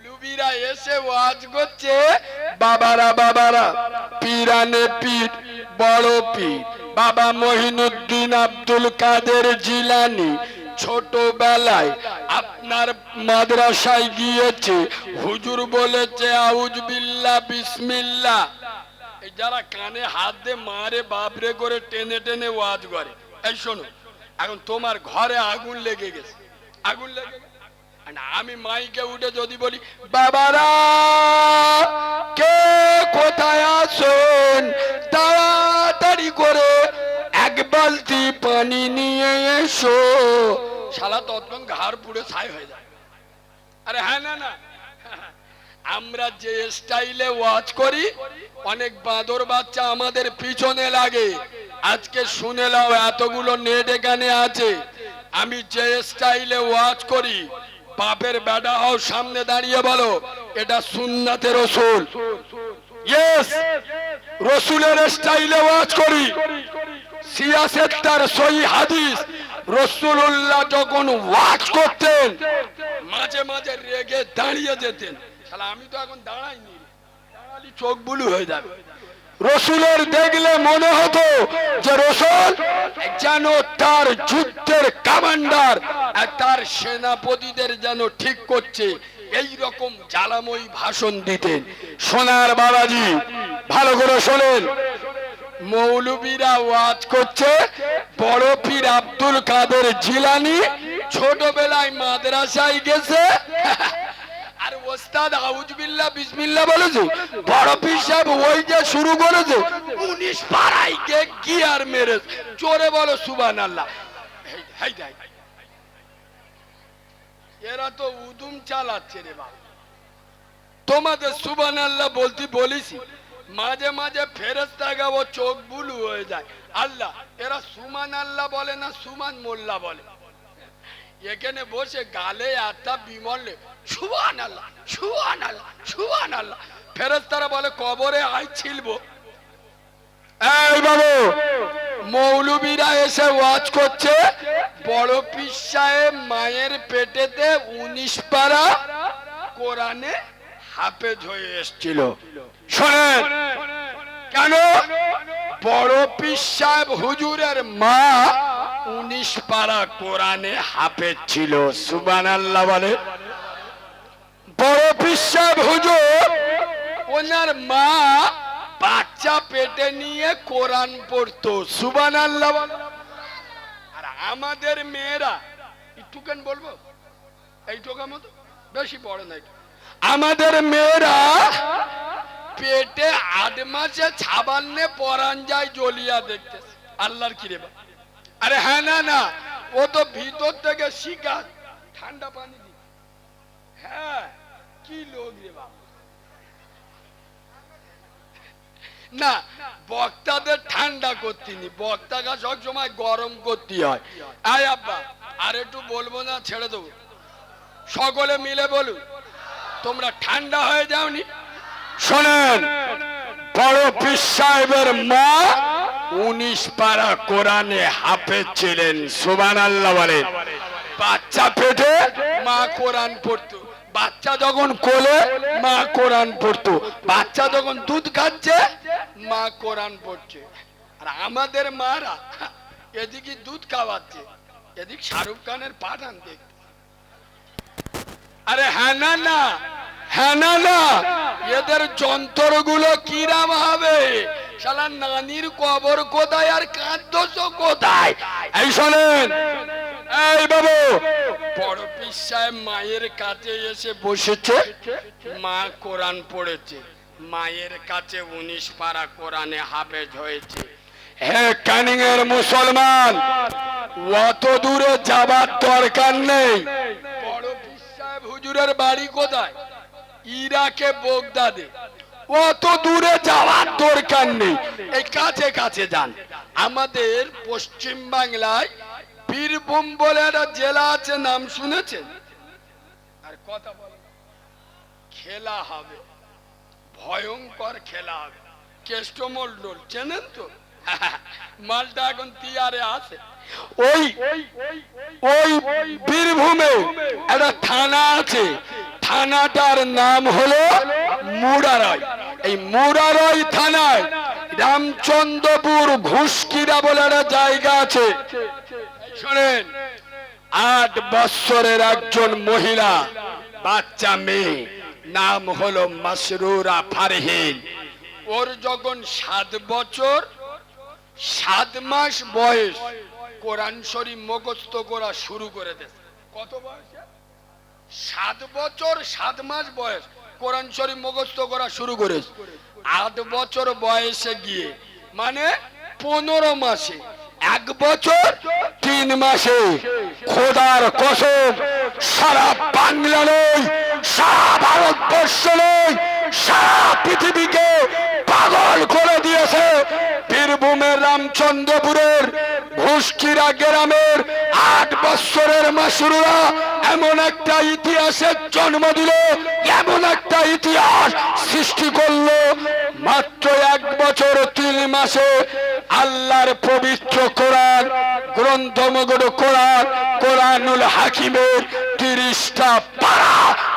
মৌলবীরা এসে ওয়াজ করছে, বাবারা বাবারা, পীরানে পীর, বড় পীর বাবা মঈনুদ্দিন আব্দুল কাদের জিলানী ছোটবেলায় আপনার মাদ্রাসায় গিয়েছে, হুজুর বলেছে আউযু বিল্লাহ বিসমিল্লাহ। এই যারা কানে হাত দিয়ে মারে বাপরে করে টেনে টেনে ওয়াজ করে, এই শোনো, এখন তোমার ঘরে আগুন লেগে গেছে, আগুন লেগে গেছে, আমি মাইকে উঠে যদি বলি, বাবারা কে কোথায় আছেন, তাড়াতাড়ি করে এক বালতি পানি নিয়ে এসো, শালা তৎক্ষণ ঘাড় পুড়ে ছাই হয়ে যায়। আরে হ্যাঁ, না না, আমরা যে স্টাইলে ওয়াজ করি, অনেক বাঁদর বাচ্চা আমাদের পিছনে লাগে। আজকে শুনে নাও, এতগুলো নেট এখানে আছে, আমি যে স্টাইলে ওয়াজ করি, বাপের বেটা হও, সামনে দাঁড়িয়ে বলো এটা সুন্নাতে রসুল। ইয়েস, রসুলের স্টাইলে ওয়াজ করি। সিয়াসেত তার সহি হাদিস, রাসূলুল্লাহ যখন ওয়াজ করতেন মাঝে মাঝে রেগে দাঁড়িয়ে যেতেন। শালা আমি তো এখন দাঁড়াইনি, দাঁড়ালি চোখ বুলু হয়ে যাবে। রসুলের দেখলে মনে হতো যে রসুল যেন তার যুদ্ধের কমান্ডার, তার সেনাপতিদের যেন ঠিক করছে, এই রকম জ্বালাময়ী ভাষণ দিতেন। সোনার বাবাজি ভালো করে শোনেন, মৌলবীরা ওয়াজ করছে, বড় পীর আব্দুল কাদের জিলানী ছোটবেলায় মাদ্রাসায় গেছে, আর ওস্তাদ আউযু বিল্লাহ বিসমিল্লাহ বলেছে, বড় পীর সাহেব ওই যে শুরু করেছে 19 পাড়ায় গিয়ার মেরেছে, জোরে বলো সুবহানাল্লাহ। এরা তো উদুম চালাচ্ছে রে বাবা, তোমাদের সুবহানাল্লাহ বলতে বলিছি, মাঝে মাঝে ফেরেশতা গাও চোখ বুলু হয়ে যায়। আল্লাহ, এরা সুবহানাল্লাহ বলে না সুমান মোল্লা বলে। এখানে বসে গালে একটা বিমল সুবহানাল্লাহ সুবহানাল্লাহ সুবহানাল্লাহ, ফেরেশতারা বলে কবরে আই ছিলবো। এই বাবু, মৌলবীরা এসে ওয়াজ করছে, বড় পীর সাহেব মায়ের পেটেতে 19 পারা কোরআনে হাফেজ হয়ে এসেছিল। শোনেন কেন, বড় পীর সাহেব হুজুরের মা 19 পারা কোরআনে হাফেজ ছিল। সুবহানাল্লাহ বলে। বড় পীর সাহেব হুজুর, ওনার মা বাচ্চা পেটে নিয়ে কোরআন পড়তো। সুবহানাল্লাহ বলে। আর আমাদের মেয়েরা একটুখানি বলবো, এইটুকার মতো, বেশি বড় নাই, আমাদের মেয়েরা পেটে 8 মাসে ছাবান্নে পরান যায় জ্বলিয়া দেখতেছে। আল্লাহর কি রে বা? আরে হ্যাঁ, না না, ও তো ভিতর থেকে শিখা ঠান্ডা পানি দি। হ্যাঁ, কি লোক রে বাবা। না, বক্তাদের ঠান্ডা করতিনি, বক্তাকে সব সময় গরম করতে হয়। আয় আব্বা, আর একটু বলবো না, ছেড়ে দেবো, সকলে মিলে বলুন, তোমরা ঠান্ডা হয়ে যাওনি। শোনেন, বড় পীর সাহেবের মা 19 পারা কোরআনে হাফেজ ছিলেন। সুবহানাল্লাহ বলেন। বাচ্চা পেটে মা কোরআন পড়তো, বাচ্চা যখন কোলে মা কোরআন পড়তো, বাচ্চা যখন দুধ খাচ্ছে মা কোরআন পড়ছে। আর আমাদের মারা এদিকে দুধ খাওয়াচ্ছে, এদিক শাহরুখ খানের পাঠান দেখতে। আরে হ্যাঁ না না, হ্যাঁ না না, এদের যন্ত্রগুলো কিরাম হবে, শালা নানির কবর কোথায় আর কাঁদছ কোথায়। এই শোনেন, এই বাবু, বড় পীর সাহেব মায়ের কাছে এসে বসেছে, মা কোরআন পড়েছে, মায়ের কাছে 19 পারা কোরআনে হাফেজ হয়েছে। হে ক্যানিং এর মুসলমান, অত দূরে যাবার দরকার নেই। বড় পীর সাহেব হুজুরের বাড়ি কোথায়? ইরাকে, বাগদাদে। অত দূরে যাওয়ার দরকার নেই, এই কাছে কাছে যান। আমাদের পশ্চিম বাংলায় বীরভূম বলে একটা জেলা আছে, নাম শুনেছেন? আর কথা বলে, খেলা হবে, ভয়ঙ্কর খেলা হবে। কেষ্টমন্ডল চেনেন তো? মালটা এখন তিয়ারে আছে। ওই বীরভূমে একটা থানা আছে, থানাটার নাম হলো মুরারই। এই মুরারই থানায় রামচন্দ্রপুর ঘুষকিরা বলে একটা জায়গা আছে। শোনেন, 8 বছরের একজন মহিলা, বাচ্চা মেয়ে, নাম হলো মাসরুরা ফারহিন। ওর যখন 7 বছর 7 মাস বয়স, কোরআন শরীফ মুখস্থ করা শুরু করে দিয়েছে। কত বয়সে? 7 বছর 7 মাস বয়স, কোরআন শরীফ মুখস্থ করা শুরু করেছে। 8 বছর বয়সে গিয়ে, মানে 15 মাসে, 1 বছর 3 মাসে, খোদার কসম সারা বাংলা নয়, সারা ভারতবর্ষ নয়, সারা পৃথিবীকে পাগল করে দিয়েছে। বীরভূমের রামচন্দ্রপুরের ঘুষকিরা গ্রামের 8 বছরের মাসুরা এমন একটা ইতিহাসের জন্ম দিল, এমন একটা ইতিহাস সৃষ্টি করলো। মাত্র 1 বছর 3 মাসে আল্লাহর পবিত্র কোরআন গ্রন্থমগড কোরআন, কোরআনুল হাকিমের 30টা পারা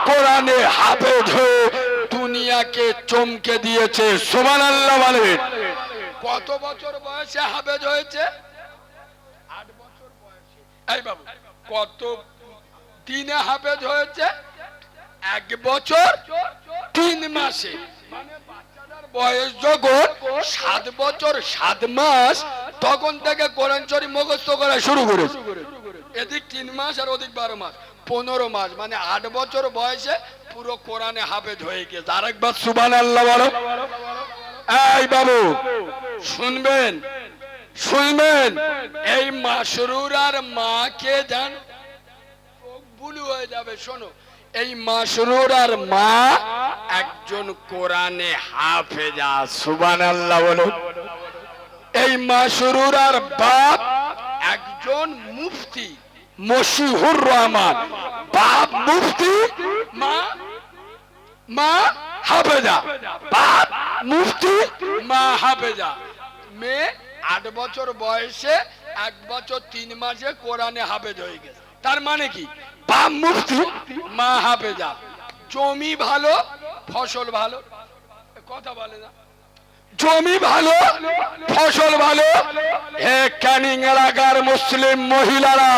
কোরআনে হাফেজ হয়ে দুনিয়াকে চমকে দিয়েছে। সুবহানাল্লাহ বলেন। কত বছর বয়সে হাফেজ হয়েছে? 8 বছর বয়সে। এই বাবু, কত দিনে হাফেজ হয়েছে? 1 বছর 3 মাসে। মানে বাচ্চাটার বয়স যখন 7 বছর 7 মাস, তখন থেকে কোরআন শরীফ মুখস্থ করা শুরু করেছে। এদিক 3 মাস আর ওদিক 12 মাস, 15 মাস, মানে 8 বছর বয়সে পুরো কোরআনে হাফেজ হয়ে গেছে। আরেকবার সুবহানাল্লাহ বলো। এই বাবু শুনবেন, শুনবেন, এই মাসরুরার মাকে জান, চোখ বুলু হয়ে যাবে। শোনো, এই মাসরুরার মা একজন কোরআনে হাফেজা। সুবহানাল্লাহ বলো। এই মাসরুরার বাপ একজন মুফতি, মশিহুর রহমান। বাপ মুফতি, মা হাফেজা। বাপ মুফতি, মা হাফেজা। মেয়ে 8 বছর বয়সে 1 বছর 3 মাসে কোরআনে হাফেজ হয়ে গেছে। তার মানে কি? বাপ মুফতি, মা হাফেজা। জমি ভালো, ফসল ভালো। কথা বলে না? জমি ভালো, ফসল ভালো। হে ক্যানিং এলাকার মুসলিম মহিলারা,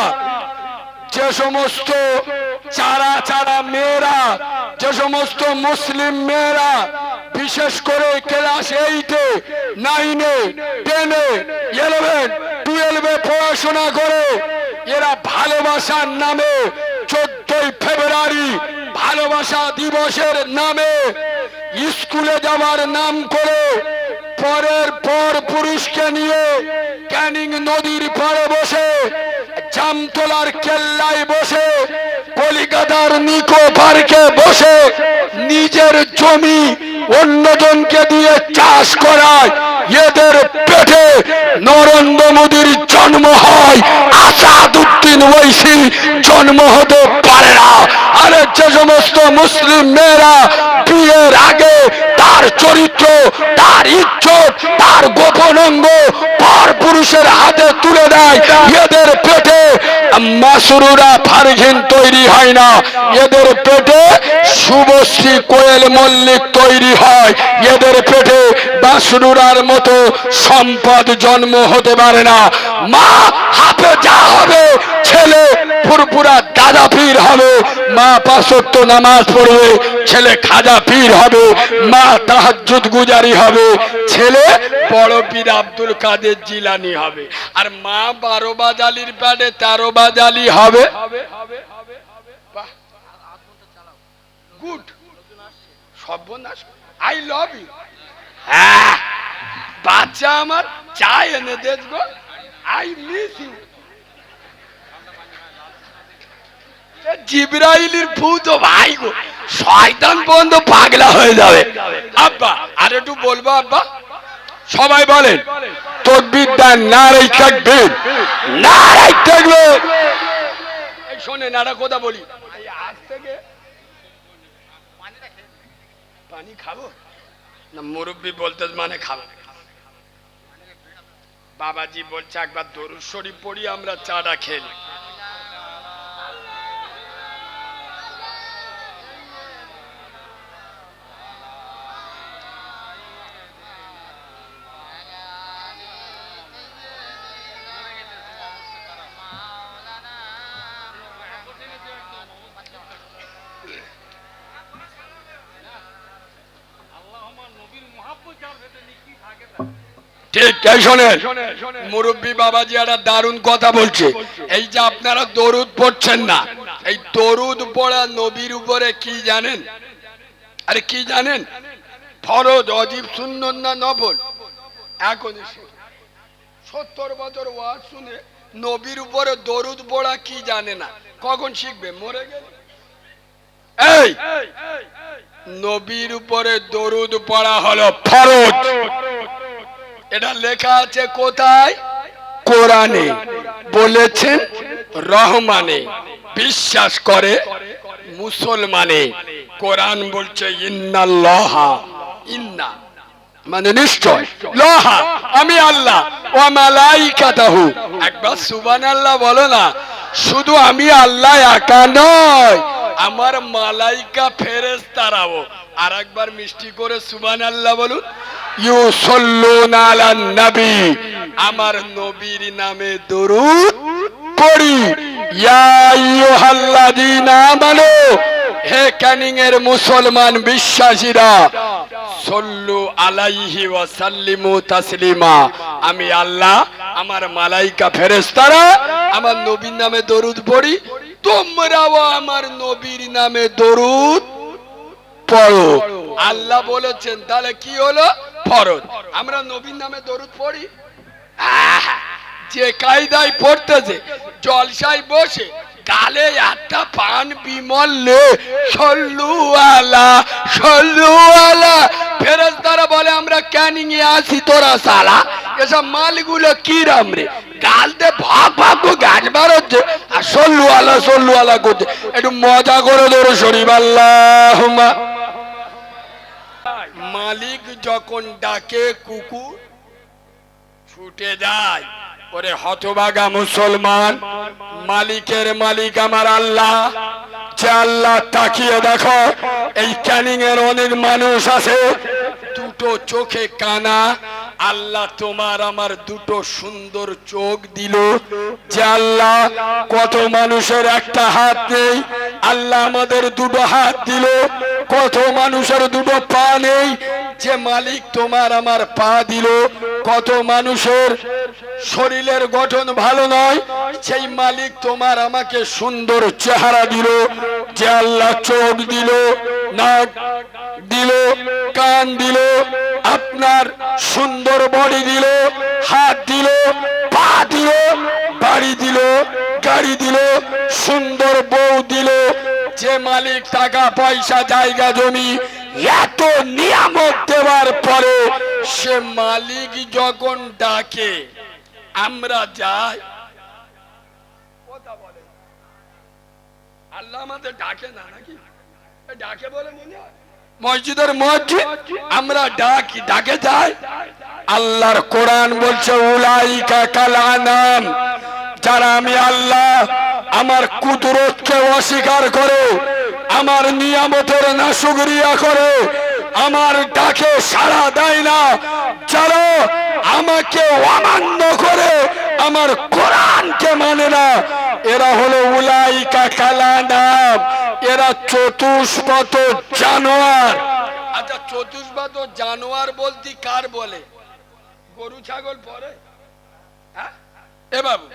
যে সমস্ত চারা মেয়েরা, যে সমস্ত মুসলিম মেয়েরা বিশেষ করে ক্লাস 8-এ, 9-এ, 10-এ, 11, 12-এ পড়াশোনা করে, এরা ভালোবাসার নামে 14ই ফেব্রুয়ারি ভালোবাসা দিবসের নামে স্কুলে যাওয়ার নাম করে পরের পর পুরুষকে নিয়ে ক্যানিং নদীর পাড়ে বসে, জামতলার কেল্লায় বসে, কলিকাতার নিকো পার্কে বসে নিজের জমি অন্যজনকে দিয়ে চাষ করায়। এদের পেটে নরেন্দ্র মোদীর জন্ম হয়, আসাদুদ্দিন ওয়াইসি জন্ম হতে পারে না। আরে যে সমস্ত মুসলিম মেয়েরা বিয়ের আগে তার চরিত্র, তার ইজ্জত, তার গোপন অঙ্গ পর পুরুষের হাতে তুলে দেয়, এদের পেটে মাসরুরা ফারহিন তৈরি হয় না। এদের পেটে শুভশ্রী কোয়েল মল্লিক তৈরি হয়। এদের পেটে মাসরুরার মতো সম্পদ জন্ম হতে পারে না। মা হাফেজা হবে, ছেলে ফুরফুরা দাদা পীর হবে। মা 5 ওয়াক্ত নামাজ পড়বে, ছেলে খাজা পীর হবে। মা তাহাজ্জুদ গুজারি হবে, ছেলে বড় পীর আব্দুল কাদের জিলানী হবে। আর মা 12 বাজালির প্যাডে 13 বাজালি হবে। গুড, সর্বনাশ। I love you. হ্যাঁ, বাচ্চা আমার চাই এনে দেখবো। I miss you. জিবরাইলের ভূত ভাই গো, শয়তান বন্ধ পাগলা হয়ে যাবে। আব্বা আর একটু বলবো আব্বা? সবাই বলেন তাকবীর দেন, নারে তাকবীর, নারে তাকবীর। এই শোনেন একটা কথা বলি, আজ থেকে পানি খাবো না? মুরব্বী বলতে মানে খাবো। বাবাজি বলছে একবার দরুদ শরীফ পড়ি, আমরা চাটা খেলি। ঠিক এই শোনেন, মুরব্বী বাবাজি একটা দারুণ কথা বলছে। এই যে আপনারা দরুদ পড়ছেন না, এই দরুদ পড়া নবীর উপরে কি জানেন? আরে কি জানেন? ফরজ, অজিব, সুন্নত না নফল? এখন 70 বছর ওয়াজ শুনে নবীর উপরে দরুদ পড়া কি জানে না, কখন শিখবে? মরে গেলে। এই নবীর উপরে দরুদ পড়া হলো ফরজ। এটা লেখা আছে কোথায়? কোরআনে। বলেছেন রহমানে, বিশ্বাস করে মুসলমানে। কোরআন বলছে ইন্নাল্লাহা, ইন্না মানে নিশ্চয়, লাহা আমি আল্লাহ, ওয়া মালাইকাতাহু, একবার সুবহানাল্লাহ বলো না। শুধু আমি আল্লাহ একা নয়, আমার মালাইকা ফেরেশতারাও। আর একবার মিষ্টি করে সুবহানাল্লাহ বলুন। ইউসাল্লুনা আলান নবী, আমার নবীর নামে দরুদ পড়ি। ইয়া আইয়ুহাল্লাযীনা আমানু, হে ক্যানিং এর মুসলমান বিশ্বাসীরা, সল্লু আলাইহি ওয়া সাল্লিমু তাসলিমা, আমি আল্লাহ, আমার মালাইকা ফেরেশতারা আমার নবীর নামে দরুদ পড়ি, তোমরাও আমার নবীর নামে দরুদ পড়ো। আল্লাহ বলেছেন, তাহলে কি হলো? ফরজ। আমরা নবীর নামে দরুদ পড়ি। যে কায়দায় পড়তেছে, জলসায় বসে গালে একটা পান বিমল লে সল্লু আলা সল্লু আলা, ফেরেশতারা বলে আমরা ক্যানিং এ আসি, তোরা সালা এসব মালগুলো কি রাম রে, গালতে ভাগ ভাগ গাছ বার হচ্ছে আর সল্লু আলা করছে। একটু মজা করে ধরো শরীফ আল্লাহুম্মা। মালিক যখন ডাকে কুকুর ছুটে যায়। ওরে হতভাগা মুসলমান, মালিকের মালিক আমার আল্লাহ। যে আল্লাহ, তাকিয়ে দেখো এই ক্যানিং এর অনেক মানুষ আছে দুটো চোখে কানা। আল্লাহ তোমার আমার দুটো সুন্দর চোখ দিল। যে আল্লাহ, কত মানুষের একটা হাত নেই, আল্লাহ আমাদের দুটো হাত দিল। কত মানুষের দুটো পা নেই, যে মালিক তোমার আমার পা দিল। কত মানুষের শরীরের গঠন ভালো নয়, সেই মালিক তোমার আমাকে সুন্দর চেহারা দিল। যে আল্লাহ চোখ দিল, নাক দিল, কান দিল, আপনার সুন্দর বডি দিল, হাত দিল, পা দিল, বাড়ি দিল, গাড়ি দিল, সুন্দর বউ দিল। যে মালিক টাকা পয়সা জায়গা জমি এত নিয়ামত দেওয়ার পরে, সে মালিক যখন ডাকে আমরা যাই। আল্লাহ আমাদের ডাকে না নাকি? ডাকে বলে মনে হয় মসজিদের মসজিদ আমরা ডাকি, ডাকে যাই। আল্লাহর কোরআন বলছে উলাইকা কাল আনাম, যারা আমি আল্লাহ আমার কুদরতকে অস্বীকার করে, আমার নিয়ামতের নাশুকরিয়া করে, আমার ডাকে সাড়া দেয় না, যারা আমাকে অমান্য করে, আমার কোরআনকে মানে না, এরা হলো উলাইকা কাল আনাম, এরা চতুষ্পদ জানোয়ার। আচ্ছা, চতুষ্পদ জানোয়ার বলতে কার বলে? গরু ছাগল পড়ে? হ্যাঁ এ বাবু,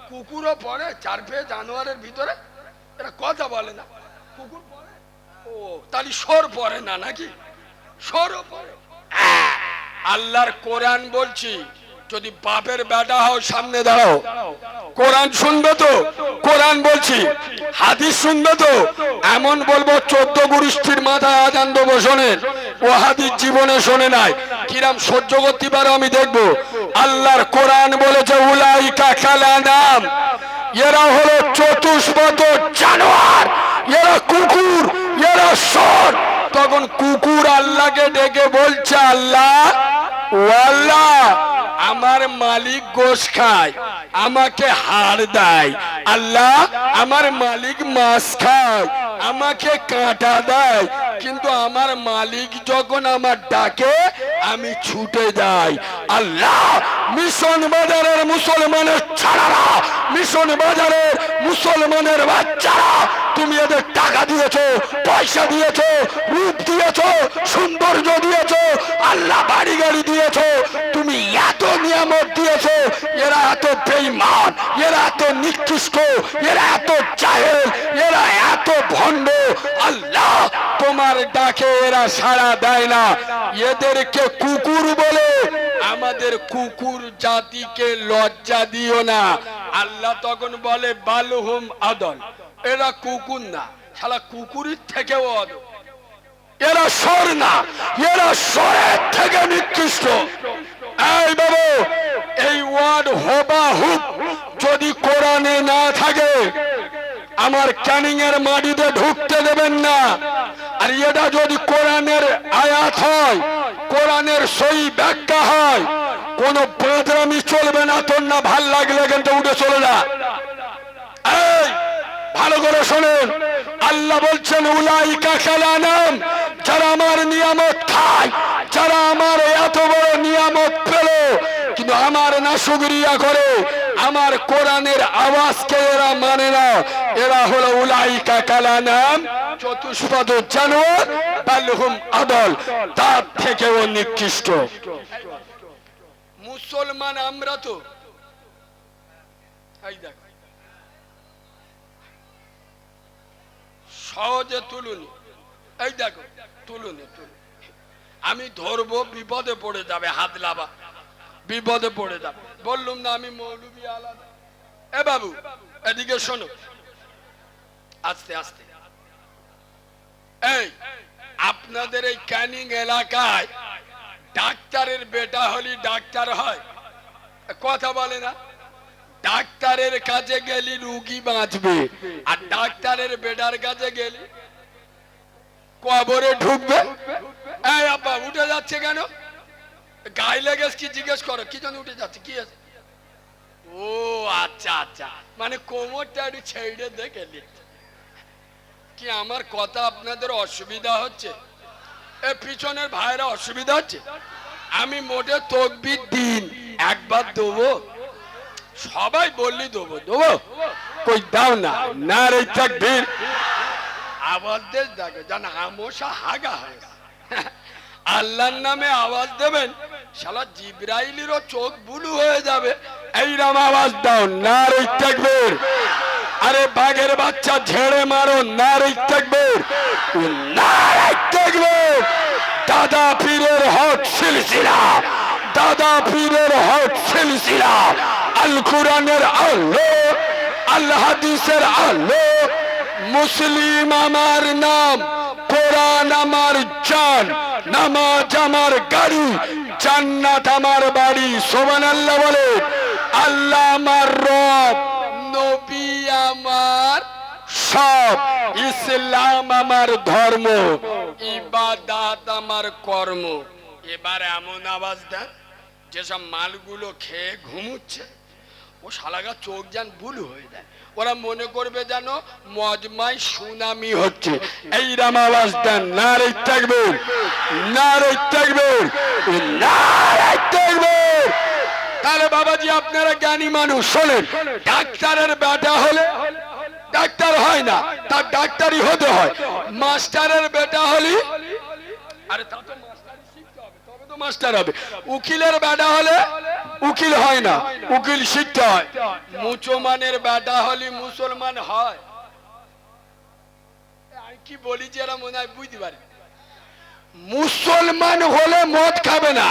কুকুরও পড়ে চার পেয়ে জানোয়ারের ভিতরে? এরা কথা বলে না। কুকুর পড়ে? ও তাহলে সর পড়ে না নাকি? সরও পড়ে। আল্লাহর কোরআন বলছি, যদি বাপের বেটা হও সামনে দাঁড়াও, কোরআন শুনবে তো? কোরআন বলছি, হাদিস শুনবে তো? এমন বলবো 14 গুরুষ্ঠির মাথায় আজান দেবো, শোনেন। ও হাদিস জীবনে শোনে নাই, কিরাম সহ্য করতে পারো আমি দেখবো। আল্লাহর কোরআন বলেছে উলাইকা কাল আনাম, এরা হলো চতুষ্পদ জানোয়ার, এরা কুকুর, এরা সর। তখন কুকুর আল্লাহকে ডেকে বলছে, আল্লাহ ও আল্লাহ, আমার মালিক গোশ খায়, আমাকে হাড় দেয়। আল্লাহ, আমার মালিক মাছ খায়, আমাকে কাঁটা দেয়, কিন্তু আমার মালিক যখন আমার ডাকে আমি ছুটে যাই। আল্লাহ, মিশন বাজারের মুসলমানের ছাড়ারা, মিশন বাজারের মুসলমানের বাচ্চারা, তুমি এদের টাকা দিয়েছো, পয়সা দিয়েছো, রূপ দিয়েছো, সৌন্দর্য দিয়েছো, আল্লাহ বাড়ি গাড়ি দিয়েছো, তুমি এত নিয়ামত দিয়েছো, এরা এত বেঈমান, এরা এত নিকৃষ্ট, এরা এত জাহেল, এরা এত ভণ্ড, আল্লাহ তোমার ডাকে এরা সাড়া দেয় না, এদেরকে কুকুর বলে। আমাদের কুকুর জাতিকে লজ্জা দিও না। আল্লাহ তখন বলে বালহুম আদল, এরা কুকুর না, শালা কুকুরের থেকেও অদল, এরা সর না, এরা সরের থেকে নিকৃষ্ট। এই বাবু, এই ওয়ার্ড হুবাহুব যদি কোরআনে না থাকে আমার ক্যানিং এর মাটিতে ঢুকতে দেবেন না। আর এটা যদি কোরআনের আয়াত হয়, কোরআনের সহি ব্যাখ্যা হয়, কোন বাঁদরামি চলবে না। তোর না ভাল লাগলে কিন্তু উঠে চলে যা। এই ভালো করে শোনেন, আল্লাহ বলছেন উলাইকা কালানাম, যারা আমার নিয়ামত খায়, যারা আমার এত বড় নিয়ামত পেল কিন্তু আমার না শুকরিয়া করে, আমার কোরআনের আওয়াজকে এরা মানে না, এরা হলো উলাইকা কালানাম, চতুষ্পদ জানোয়ার, বালহুম আদল, তার থেকেও নিকৃষ্ট। মুসলমান আমরা তো এই দেখ সহজে তুলুনি, এই দেখো তুলুনি, আমি ধরবো বিপদে পড়ে যাবে, হাত লাভা বিপদে পড়ে যাবে। বললুম না আমি মৌলবি আলাদা। এ বাবু এদিকে শোনো, আস্তে আস্তে। এই আপনাদের এই ক্যানিং এলাকায় ডাক্তারের বেটা হলি ডাক্তার হয়, কথা বলে না? ডাক্তারের কাছে গেলি রুগী বাঁচবে, আর ডাক্তারের বেটার কাছে গেলি কবরে ঢুকবে। এই আব্বা উঠে যাচ্ছে কেন? গায়ে লেগেছে কি জিজ্ঞেস করো, কি জন্য উঠে যাচ্ছে, কি আছে? ও আচ্ছা আচ্ছা, মানে কোমরটা একটু ছেড়ে দেখে নিচ্ছে। কি আমার কথা আপনাদের অসুবিধা হচ্ছে? এ পিছনের ভাইরা অসুবিধা হচ্ছে? আমি মোটে তকবীর দিন একবার দেবো, সবাই বললি দেবো দেবো, কই দাও না, না রে তাকবীর। আওয়াজ দেশ দেখো জান হামোশা হাগা হয়। আল্লাহর নামে আওয়াজ দেবেন, শালা জিবরাইলেরও চোখ বুলু হয়ে যাবে। এইরকম আওয়াজ দাও, না রে তাকবীর। আরে বাঘের বাচ্চা ঝেড়ে মারো, না রে তাকবীর, না রে তাকবীর। দাদা পীরের হক সিলসিলা, দাদা পীরের হক সিলসিলা, আল কোরআনের আলো, আল হাদিসের আলো, মুসলিম আমার নাম, কোরআন আমার জান, নামাজ আমার গাড়ি, জান্নাত আমার বাড়ি। সুবহানাল্লাহ বলে। আল্লাহ আমার রব, নবী আমার সব, ইসলাম আমার ধর্ম, ইবাদত আমার কর্ম। এবার এমন আওয়াজ দেন যেসব মালগুলো খেয়ে ঘুমুচ্ছে, ও শালাগা চোখ যেন বুলু হয়ে যায়, ওরা মনে করবে যেন মজমায় সুনামি হচ্ছে। এইরকম আওয়াজ দেন, নারে তাকবীর, নারে তাকবীর, নারে তাকবীর। তাহলে বাবাজি আপনারা জ্ঞানী মানুষ, শোনেন, ডাক্তারের বেটা হলে ডাক্তার হয় না, তার ডাক্তারি হতে হয়। মাস্টারের বেটা হলে, আরে তা তো মাস্টারি শিখতে হবে, তবে তো মাস্টার হবে। উকিলের বেটা হলে উকিল হয় না, উকিল শিখতে হয়। মুসলমানের বেটা হলে মুসলমান হয়। আমি কি বলি যে এরা মনে হয় বুঝতে পারে। মুসলমান হলে মদ খাবে না,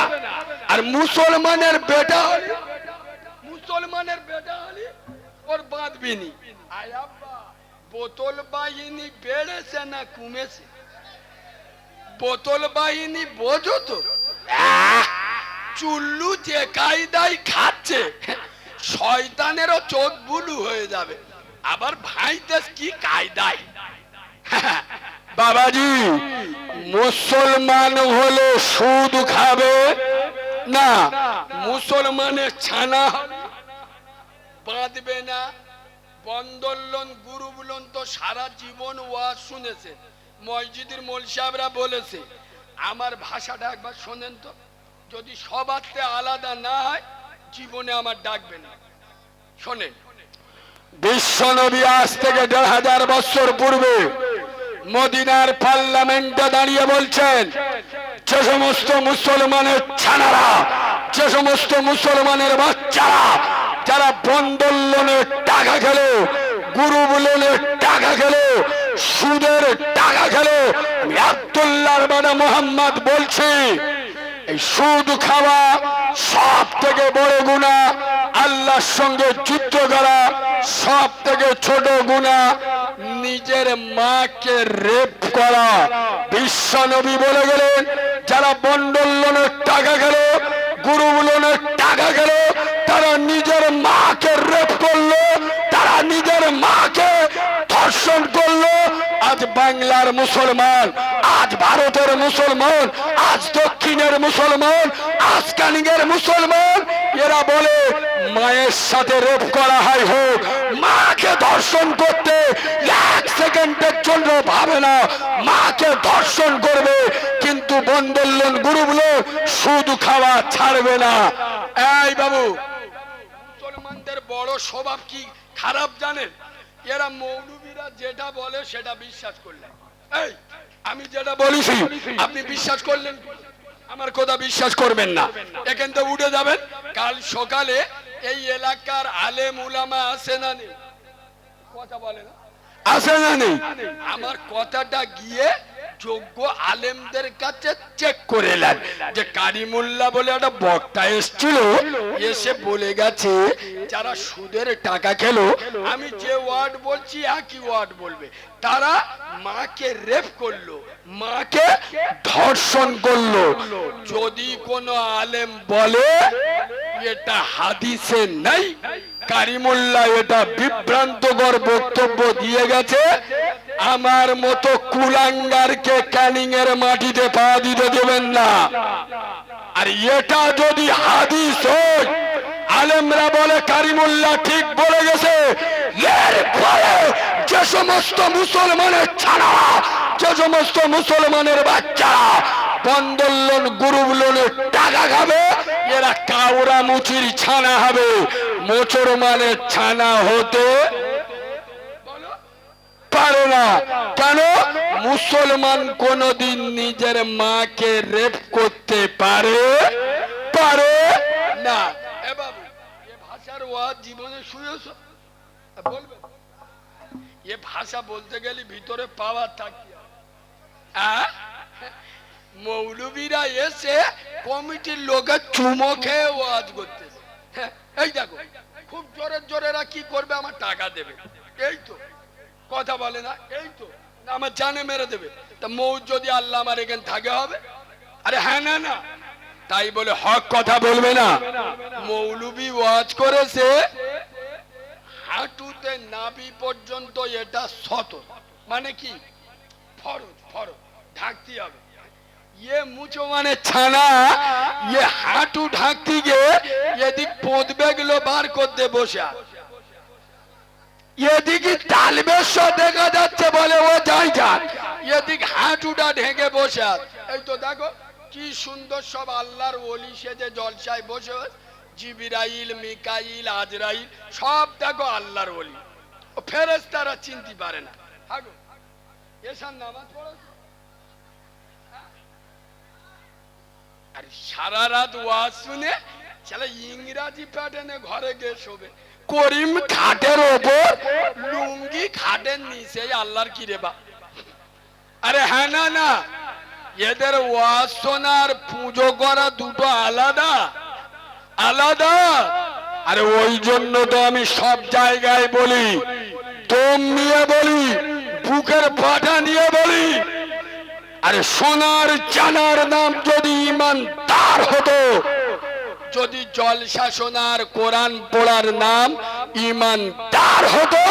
আর মুসলমানের বেটা হলে, মুসলমানের বেটা হলে ওর বাঁধবি নি। বোতল বাহিনী বেড়েছে না কমেছে? বোতল বাহিনী বোঝো তো, চুল্লু যে কায়দায় খাচ্ছে, শয়তানেরও চোখ বুলু হয়ে যাবে। আবার ভাইদেশ কি কায়দায়। বাবাজি মুসলমান হলে সুদ খাবে না, মুসলমানের ছানা বাঁধবে না। বন্দোলন গুরুবুলন তো সারা জীবন ওয়াজ শুনেছে, মসজিদের মোল সাহেবরা বলেছে। আমার ভাষাটা একবার শোনেন তো, যদি সবারতে আলাদা না হয় জীবনে আমার ডাকবে না। শোনেন, বিশ্বনবী আজ থেকে ১৫০০ বছর পূর্বে মদিনার পার্লামেন্টে দাঁড়িয়ে বলছেন, যে সমস্ত মুসলমানের ছানারা, যে সমস্ত মুসলমানের বাচ্চারা যারা বন্দর লোনের টাকা খেলো, গ্রুপ লোনের টাকা খেলো, সুদের টাকা খেলো, আমি আব্দুল্লাহর বাবা মুহাম্মদ বলছি, এই সুদ খাওয়া সব থেকে বড় গুনাহ, আল্লাহর সঙ্গে যুদ্ধ করা সব থেকে ছোট গুনাহ, নিজের মাকে রেপ করা। বিশ্বনবী বলে গেলেন, যারা বন্ডল লোনের টাকা গেল, গ্রুপ লোনের টাকা গেল, তারা নিজের মাকে রেপ করলো, তারা নিজের মাকে ধর্ষণ করলো। আজ বাংলার মুসলমান, আজ ভারতের মুসলমান, আজ দক্ষিণের মুসলমান, আজ কানিংয়ের মুসলমান, এরা বলে মায়ের সাথে রেপ করা হয় হোক, মাকে ধর্ষণ করতে এক সেকেন্ডের জন্য ভাবে না, মাকে ধর্ষণ করবে, কিন্তু বন্দর লোন, গ্রুপ লোন, সুদ খাওয়া ছাড়বে না। এই বাবু, মুসলমানদের বড় স্বভাব কি খারাপ জানেন? এরা মৌলবীরা যেটা বলে সেটা বিশ্বাস করলেন। এই আমি যেটা বলেছি আপনি বিশ্বাস করলেন, আমার কথা বিশ্বাস করবেন না, এখান থেকে উঠে যাবেন। কাল সকালে এই এলাকার আলেম উলামা আছে না নেই? কথা বলে না, আছে না নেই? আমার কথাটা গিয়ে যোগ্য আলেমদের কাছে চেক করে নেন, যে কারিমুল্লাহ বলে একটা বক্তা এসেছিল, এসে বলে গেছে যারা সুদের টাকা খেলো, আমি যে ওয়ার্ড বলছি একই ওয়ার্ড বলবে, তারা মাকে রেপ করলো, মাকে ধর্ষণ করলো। যদি কোনো আলেম বলে এটা হাদিসে নাই, কারিমুল্লাহ এটা বিভ্রান্তকর বক্তব্য দিয়ে গেছে, আমার মতো কুলাঙ্গারকে ক্যানিং এর মাটিতে পা দিতে দেবেন না। আর এটা যদি হাদিস হয়, আলেমরা বলে কারিমুল্লাহ ঠিক বলে গেছে, এরপরে যে সমস্ত মুসলমানের ছাড়া, যে সমস্ত মুসলমানের বাচ্চারা বন্দর লোন, গ্রুপ লোনের টাকা খাবে, এরা কাউরা মুচির ছানা হবে, মুসলমানের ছানা হতে পারে না। কেন? মুসলমান কোনদিন নিজের মাকে রেপ করতে পারে না। এ বাবু, এ ভাষার ওয়াজ জীবনে শুনেছ? বলবে এ ভাষা বলতে গেলে ভিতরে পাওয়ার থাকে। মৌলবীরা এসে কমিটির লোকের চুমো খেয়ে ওয়াজ করতেছে। এই দেখো, খুব জোরে জোরেরা কি করবে, আমার টাকা দেবে, এই তো কথা বলে না, এই তো আমার জানে মেরে দেবে। তা মৌ যদি আল্লাহ আমার এখানে থাকে হবে? আরে হ্যাঁ না না, তাই বলে হক কথা বলবে না। মৌলবী ওয়াজ করেছে হাঁটুতে নাভি পর্যন্ত, এটা শত, মানে কি ফরজ, ফরজ ঢাকতে হবে। ये मुझो माने छाना, ये हाटू ढाकती गे, ये दिक पोदबे गुलो बार को दे बोशा, ये दिक तालबेशो देखा जाच्छे बोले वो जाई जाक, ये दिक हाटूटा ढेके बोशा। এই তো দেখো কি সুন্দর সব আল্লাহর ওলি সেজে জলসায় বসে, জিবরাইল, মিকাইল, আজরাইল সব দেখো আল্লাহর ওলি, ফেরেশতারা চিনতে পারে না। থাকো এসার নামাজ পড়ো, আর সারা রাত ওয়াজ শুনে চলে ইংরাজি প্যাটার্নে ঘরে গিয়ে শোবে। করিম খাটের ওপর, লুঙ্গি খাটের নিচে, আল্লাহর কি রে বা? আরে হ্যাঁ না না, এদের ওয়াজ শোনার পুজো করা দুটো আলাদা আলাদা। আরে ওই জন্য তো আমি সব জায়গায় বলি, দম নিয়ে বলি, বুকের পাটা নিয়ে বলি, আরে সোনার জানার নাম যদি ইমানদার হতো, যদি জলসা শোনার, কোরআন পড়ার নাম ইমানদার হতো,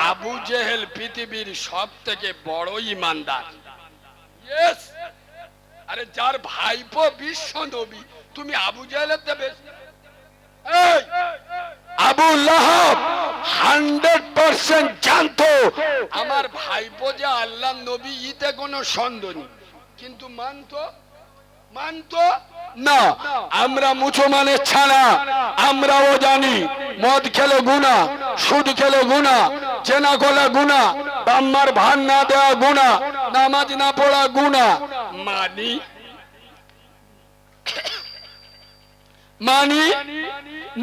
আবু জেহেল পৃথিবীর সব থেকে বড় ইমানদার। ইয়েস, আরে যার ভাইপো বিশ্ব নবী, তুমি আবু জেহেলের দেবে? এই আবু লাহাব 100% জানতো আমার ভাইপো যে আল্লাহ নবী, ইতে কোনো সন্দেহ নেই, কিন্তু মানতো না। আমরা মুসলমানের ছাড়া, আমরাও জানি মদ খেলে গুনাহ, সুদ খেলে গুনাহ, জেনা করলে গুনাহ, বাম্মার ভান না দেওয়া গুনাহ, নামাজ না পড়া গুনাহ। মানি মানি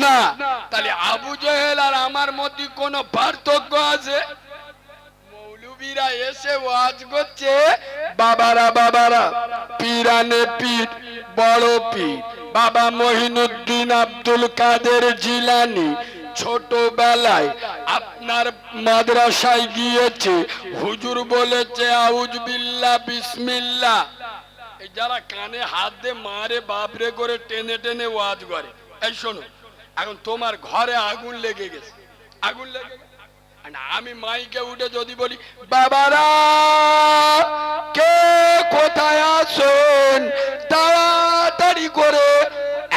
না। তাহলে আবু জেহেল আর আমার মধ্যে কোনো পার্থক্য আছে? মৌলবীরা এসে ওয়াজ করছে, বাবারা বাবারা, পীরানে পীর, বড় পীর বাবা মহিনুদ্দিন আব্দুল কাদের জিলানী ছোটবেলায় আপনার মাদ্রাসায় গিয়েছে, হুজুর বলেছে আউজ বিল্লাহ বিসমিল্লাহ। এই যারা কানে হাত দিয়ে মারে বাপরে করে টেনে টেনে ওয়াজ করে, এই শোনো, এখন তোমার ঘরে আগুন লেগে গেছে, আগুন লেগে গেছে, আমি মাইকে উঠে যদি বলি, বাবারা কে কোথায় আছেন, তাড়াতাড়ি করে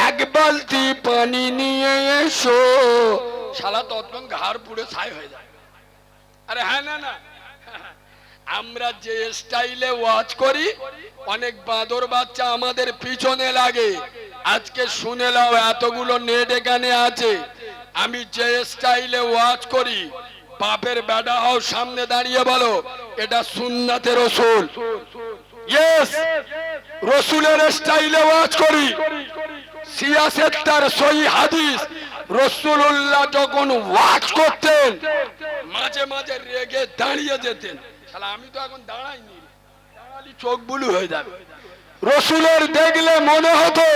এক বালতি পানি নিয়ে এসো, শালা তৎক্ষণ ঘাড় পুড়ে ছাই হয়ে যায়। আরে হ্যাঁ না না, আমরা যে স্টাইলে ওয়াজ করি, অনেক বাঁদর বাচ্চা আমাদের পিছনে লাগে। আজকে শুনে নাও, এতগুলো নেট এখানে আছে, আমি যে স্টাইলে ওয়াজ করি, বাপের বেটা হও, সামনে দাঁড়িয়ে বলো এটা সুন্নাতে রসুল। ইয়েস, রসুলের স্টাইলে ওয়াজ করি। সিয়াসেত তার সহি হাদিস, রাসূলুল্লাহ যখন ওয়াজ করতেন মাঝে মাঝে রেগে দাঁড়িয়ে যেতেন। শালা আমি তো এখন দাঁড়াইনি, দাঁড়ালি চোখ বুলু হয়ে যাবে। রসুলের দেখলে মনে হতো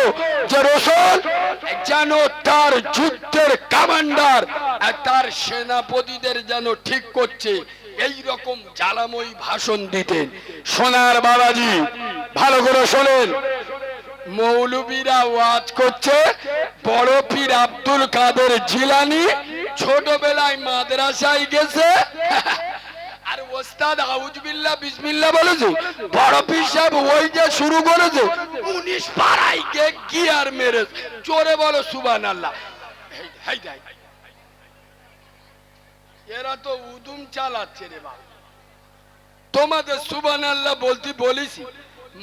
যে রসুল যেন তার যুদ্ধের কমান্ডার, তার সেনাপতিদের যেন ঠিক করছে, এই রকম জ্বালাময়ী ভাষণ দিতেন। সোনার বাবাজি ভালো করে শোনেন, মৌলবীরা ওয়াজ করছে, বড় পীর আব্দুল কাদের জিলানী ছোটবেলায় মাদ্রাসায় গেছে, আর ওস্তাদ আউজ বিল্লাহ বিসমিল্লাহ বলেছে, বড় পীর সাহেব ওই যে শুরু করেছে 19 পাড়ায় গিয়ে গিয়ার মেরেছে। জোরে বলো সুবহানাল্লাহ। এরা তো উদুম চালাচ্ছে রে বাবা। তোমাদের সুবহানাল্লাহ বলতে বলেছি,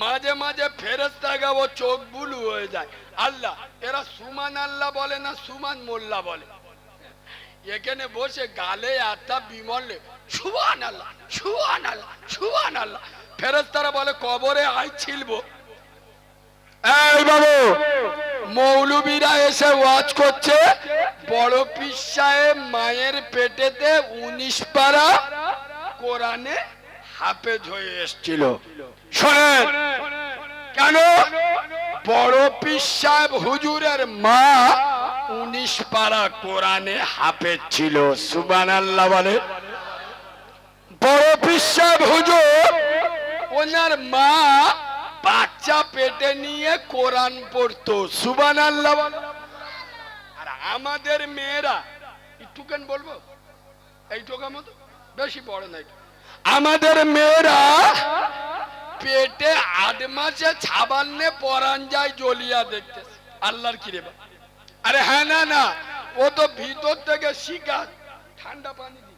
মাঝে মাঝে ফেরেশতা গাও চোখ বুলু হয়ে যায়। আল্লাহ, এরা সুবহানাল্লাহ বলে না সুমান মোল্লা বলে? এখানে বসে গালে একটা বিমল সুবহানাল্লাহ সুবহানাল্লাহ সুবহানাল্লাহ, ফেরেশতারা বলে কবরে আই ছিলবো। এই বাবু, মৌলবীরা এসে ওয়াজ করছে, বড় পীর সাহেব মায়ের পেটেতে 19 পারা কোরআনে হাফেজ হয়ে এসেছিল। শোনেন কেন? বড় পীর সাহেব হুজুরের মা 19 পারা কোরআনে হাফেজ ছিল। সুবহানাল্লাহ বলে। বড় পীর সাহেব হুজুর, ওনার মা বাচ্চা পেটে নিয়ে কোরআন পড়তো। সুবহানাল্লাহ বলে। আর আমাদের মেয়েরা, একটুখান বলবো, এইটুকার মতো, বেশি বড় নাই, আমাদের মেয়েরা পেটে 8 মাসে ছাবান্নে পরান যায় জ্বলিয়া দেখতেছে। আল্লাহর কি রে বা? আরে হ্যাঁ না না, ও তো ভিতর থেকে শিখা ঠান্ডা পানি দি।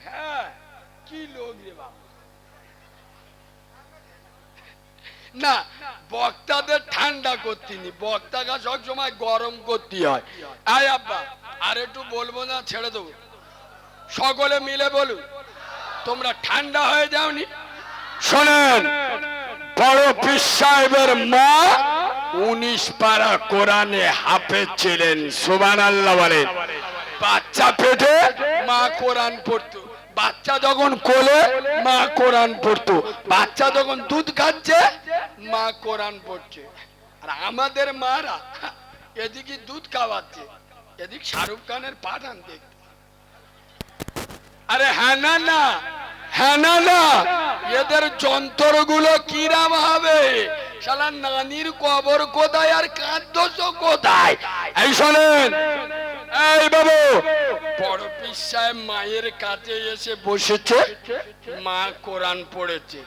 হ্যাঁ, কি লোক রে বাবা। না, বক্তাদের ঠান্ডা করতিনি, বক্তাকে সব সময় গরম করতে হয়। আয় আব্বা, আর একটু বলবো না, ছেড়ে দেবো? সকলে মিলে বলুন, তোমরা ঠান্ডা হয়ে যাওনি? শোনেন, বড় পীর সাহেবের মা 19 পারা কোরআনে হাফেজ ছিলেন। সুবহানাল্লাহ বলে। বাচ্চা পেটে মা কোরআন পড়তো, বাচ্চা যখন কোলে মা কোরআন পড়তো, বাচ্চা যখন দুধ খাচ্ছে মা কোরআন পড়ছে। আর আমাদের মারা এদিকে দুধ খাওয়াচ্ছে, এদিক শাহরুখ খানের পাঠান দেখতে। আরে হ্যাঁ না না, হ্যাঁ না না, এদের যন্ত্রগুলো কিরাম হবে? শালা নানির কবর কোথায় আর কাঁদছ কোথায়? এই শোনেন, এই বাবু, বড় পীর সাহেব মায়ের কাছে এসে বসেছে, মা কোরআন পড়েছে,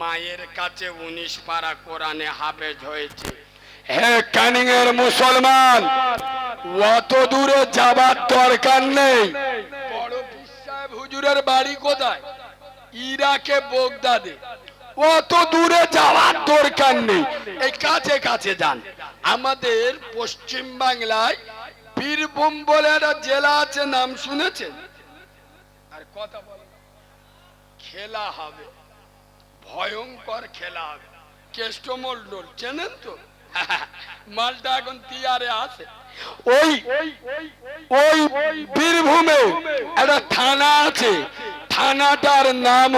মায়ের কাছে 19 পারা কোরআনে হাফেজ হয়েছে। হে ক্যানিং এর মুসলমান, অত দূরে যাবার দরকার নেই। বড় পীর সাহেব হুজুরের বাড়ি কোথায়? ইরাকে, বাগদাদে। অত দূরে যাওয়ার দরকার নেই, এই কাছে কাছে যান। আমাদের পশ্চিম বাংলায় বীরভূম বলে একটা জেলা আছে, নাম শুনেছেন? আর কথা বলে খেলা হবে, ভয়ঙ্কর খেলা হবে। কেষ্টমন্ডল চেনেন তো? মালটা এখন তিয়ারে আছে। ওই ওই বীরভূমে একটা থানা আছে, থানাটার নাম